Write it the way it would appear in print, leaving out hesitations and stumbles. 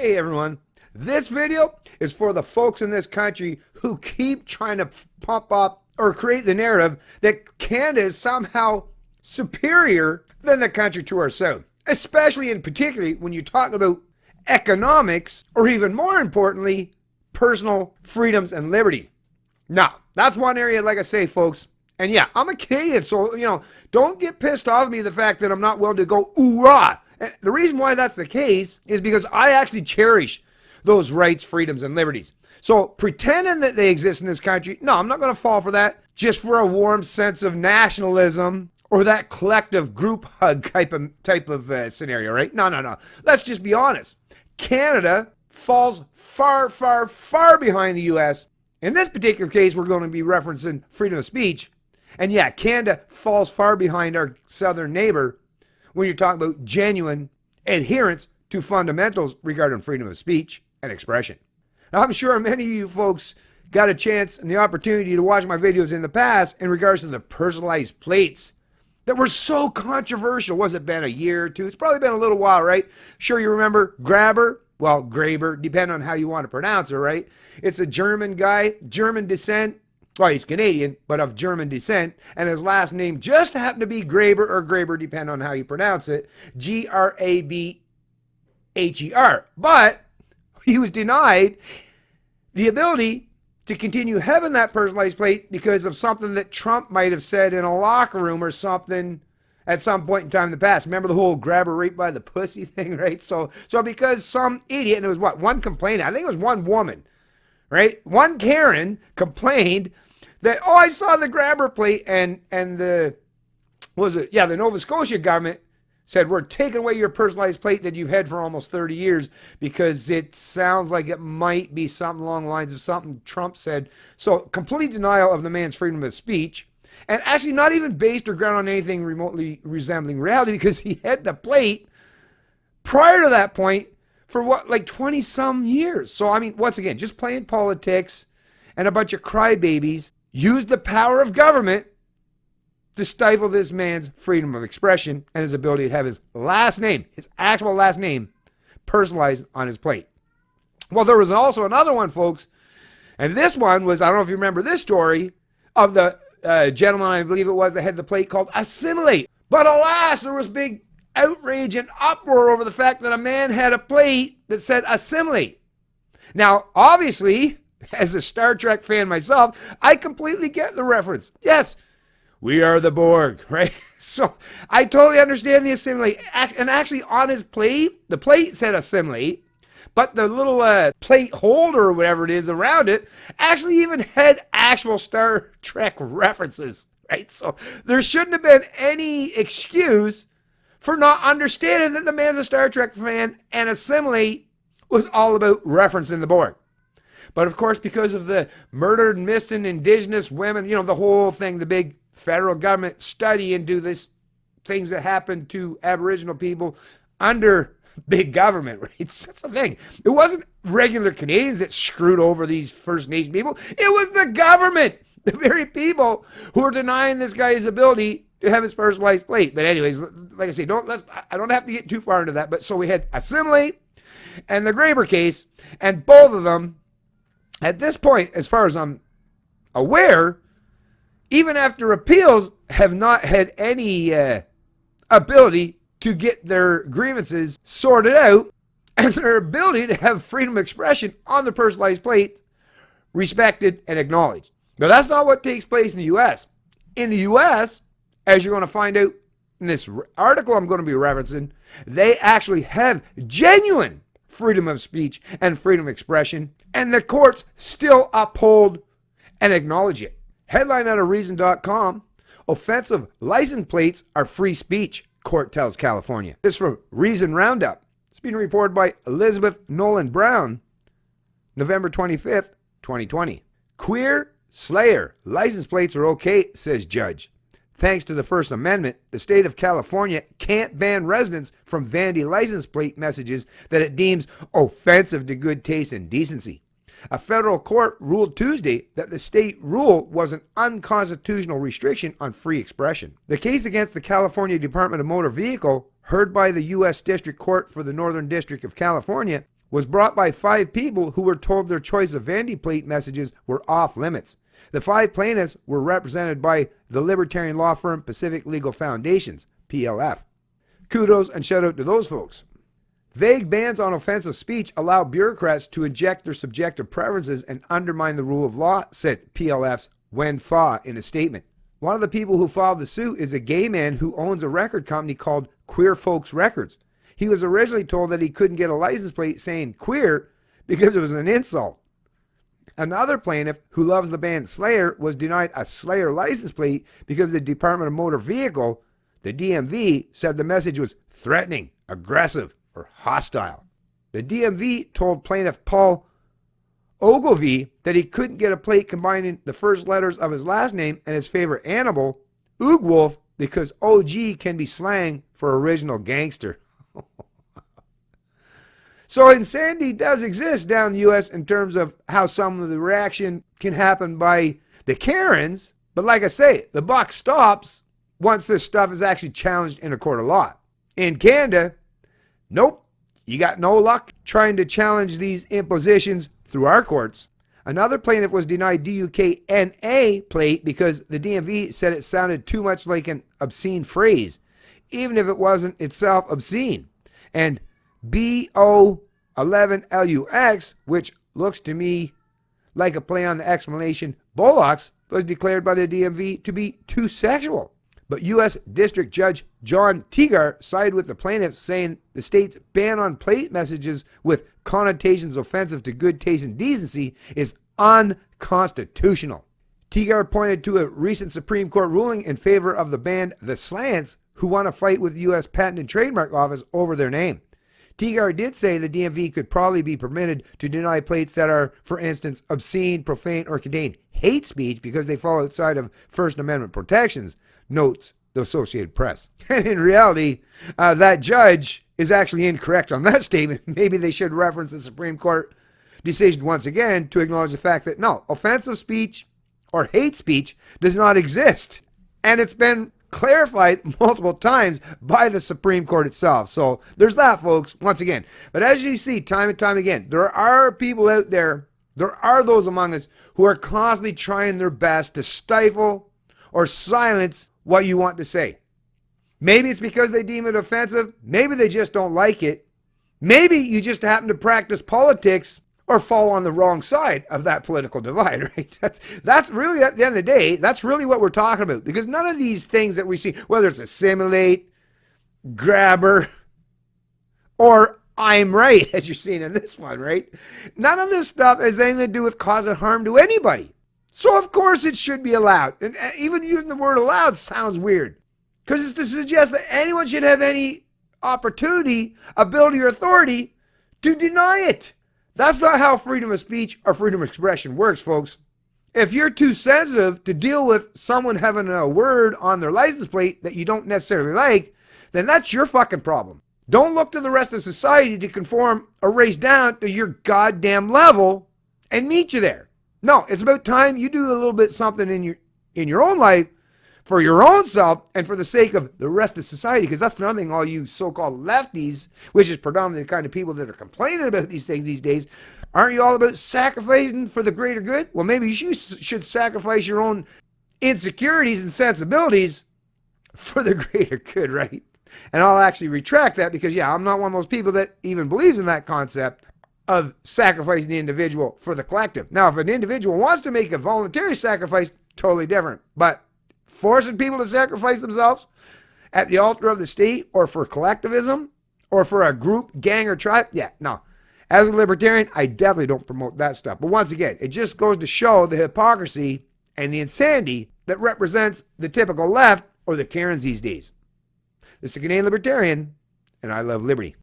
Hey everyone, this video is for the folks in this country who keep trying to pump up or create the narrative that Canada is somehow superior than the country to our south, especially and particularly when you talk about economics or even more importantly, personal freedoms and liberty. Now, that's one area, like I say, folks, and yeah, I'm a Canadian, so, don't get pissed off at me the fact that I'm not willing to go oorah. And the reason why that's the case is because I actually cherish those rights, freedoms, and liberties. So pretending that they exist in this country, no, I'm not going to fall for that just for a warm sense of nationalism or that collective group hug type of scenario, right? No. Let's just be honest. Canada falls far, far, far behind the U.S. In this particular case, we're going to be referencing freedom of speech. And yeah, Canada falls far behind our southern neighbor when you're talking about genuine adherence to fundamentals regarding freedom of speech and expression. Now, I'm sure many of you folks got a chance and the opportunity to watch my videos in the past in regards to the personalized plates that were so controversial. Was it been a year or two? It's probably been a little while, right? Sure, you remember Graber? Well, Graber, depending on how you want to pronounce it, right? It's a German guy, German descent. Well, he's Canadian, but of German descent, and his last name just happened to be Graber or Graber, depending on how you pronounce it, Grabher. But he was denied the ability to continue having that personalized plate because of something that Trump might have said in a locker room or something at some point in time in the past. Remember the whole grabber raped by the pussy thing, right? So because some idiot, and it was one complainant, I think it was one woman, right? One Karen complained that, I saw the grabber plate and the Nova Scotia government said, we're taking away your personalized plate that you've had for almost 30 years because it sounds like it might be something along the lines of something Trump said. So complete denial of the man's freedom of speech, and actually not even based or grounded on anything remotely resembling reality because he had the plate prior to that point for 20 some years. So I mean, once again, just playing politics and a bunch of crybabies used the power of government to stifle this man's freedom of expression and his ability to have his last name, his actual last name, personalized on his plate. Well, there was also another one, folks, and this one was, I don't know if you remember this story, of the gentleman, I believe it was, that had the plate called Assimilate. But alas, there was big outrage and uproar over the fact that a man had a plate that said Assimilate. Now, obviously, as a Star Trek fan myself, I completely get the reference. Yes, we are the Borg, right? So I totally understand the assimilate. And actually on his plate, the plate said assimilate, but the little plate holder or whatever it is around it actually even had actual Star Trek references, right? So there shouldn't have been any excuse for not understanding that the man's a Star Trek fan and assimilate was all about referencing the Borg. But of course, because of the murdered, missing Indigenous women, the whole thing, the big federal government study into this things that happen to Aboriginal people under big government, right? That's the thing. It wasn't regular Canadians that screwed over these First Nation people. It was the government, the very people who are denying this guy his ability to have his personalized plate. But anyways, like I say, I don't have to get too far into that. But so we had Assimilate and the Graber case, and both of them, at this point, as far as I'm aware, even after appeals, have not had any ability to get their grievances sorted out and their ability to have freedom of expression on the personalized plate respected and acknowledged. Now, that's not what takes place in the U.S. In the U.S., as you're going to find out in this article I'm going to be referencing, they actually have genuine freedom of speech and freedom of expression, and the courts still uphold and acknowledge it. Headline out of Reason.com, offensive license plates are free speech, court tells California. This is from Reason Roundup. It's being reported by Elizabeth Nolan Brown, November 25th, 2020. Queer Slayer, license plates are okay, says judge. Thanks to the First Amendment, the state of California can't ban residents from vanity license plate messages that it deems offensive to good taste and decency. A federal court ruled Tuesday that the state rule was an unconstitutional restriction on free expression. The case against the California Department of Motor Vehicle, heard by the U.S. District Court for the Northern District of California, was brought by 5 people who were told their choice of vanity plate messages were off limits. The 5 plaintiffs were represented by the libertarian law firm Pacific Legal Foundations, PLF. Kudos and shout out to those folks. Vague bans on offensive speech allow bureaucrats to inject their subjective preferences and undermine the rule of law, said PLF's Wen Fa in a statement. One of the people who filed the suit is a gay man who owns a record company called Queer Folks Records. He was originally told that he couldn't get a license plate saying queer because it was an insult. Another plaintiff who loves the band Slayer was denied a Slayer license plate because the Department of Motor Vehicle, the DMV, said the message was threatening, aggressive, or hostile. The DMV told plaintiff Paul Ogilvie that he couldn't get a plate combining the first letters of his last name and his favorite animal, Oogwolf, because OG can be slang for original gangster. So insanity does exist down in the U.S. in terms of how some of the reaction can happen by the Karens. But like I say, the buck stops once this stuff is actually challenged in a court of law. In Canada, nope, you got no luck trying to challenge these impositions through our courts. Another plaintiff was denied DUKNA plate because the DMV said it sounded too much like an obscene phrase, even if it wasn't itself obscene. And BO11LUX, which looks to me like a play on the exclamation Bollocks, was declared by the DMV to be too sexual. But U.S. District Judge John Teagar sided with the plaintiffs, saying the state's ban on plate messages with connotations offensive to good taste and decency is unconstitutional. Teagar pointed to a recent Supreme Court ruling in favor of the band The Slants, who won a fight with the U.S. Patent and Trademark Office over their name. Teagar did say the DMV could probably be permitted to deny plates that are, for instance, obscene, profane, or contain hate speech because they fall outside of First Amendment protections, notes the Associated Press. And in reality, that judge is actually incorrect on that statement. Maybe they should reference the Supreme Court decision once again to acknowledge the fact that no, offensive speech or hate speech does not exist. And it's been clarified multiple times by the Supreme Court itself. So there's that, folks, once again. But as you see time and time again, there are people out there, there are those among us who are constantly trying their best to stifle or silence what you want to say. Maybe it's because they deem it offensive. Maybe they just don't like it. Maybe you just happen to practice politics or fall on the wrong side of that political divide, right? That's really, at the end of the day, that's really what we're talking about. Because none of these things that we see, whether it's assimilate, grabber, or I'm right, as you're seeing in this one, right? None of this stuff has anything to do with causing harm to anybody. So of course it should be allowed. And even using the word allowed sounds weird. Because it's to suggest that anyone should have any opportunity, ability, or authority to deny it. That's not how freedom of speech or freedom of expression works, folks. If you're too sensitive to deal with someone having a word on their license plate that you don't necessarily like, then that's your fucking problem. Don't look to the rest of society to conform or race down to your goddamn level and meet you there. No, it's about time you do a little bit something in your own life for your own self and for the sake of the rest of society, because that's another thing all you so-called lefties, which is predominantly the kind of people that are complaining about these things these days, aren't you all about sacrificing for the greater good? Well, maybe you should sacrifice your own insecurities and sensibilities for the greater good, right? And I'll actually retract that because, yeah, I'm not one of those people that even believes in that concept of sacrificing the individual for the collective. Now, if an individual wants to make a voluntary sacrifice, totally different. But forcing people to sacrifice themselves at the altar of the state or for collectivism or for a group, gang, or tribe, yeah, no. As a libertarian, I definitely don't promote that stuff. But once again, it just goes to show the hypocrisy and the insanity that represents the typical left or the Karens these days. This is a Canadian Libertarian, and I love liberty.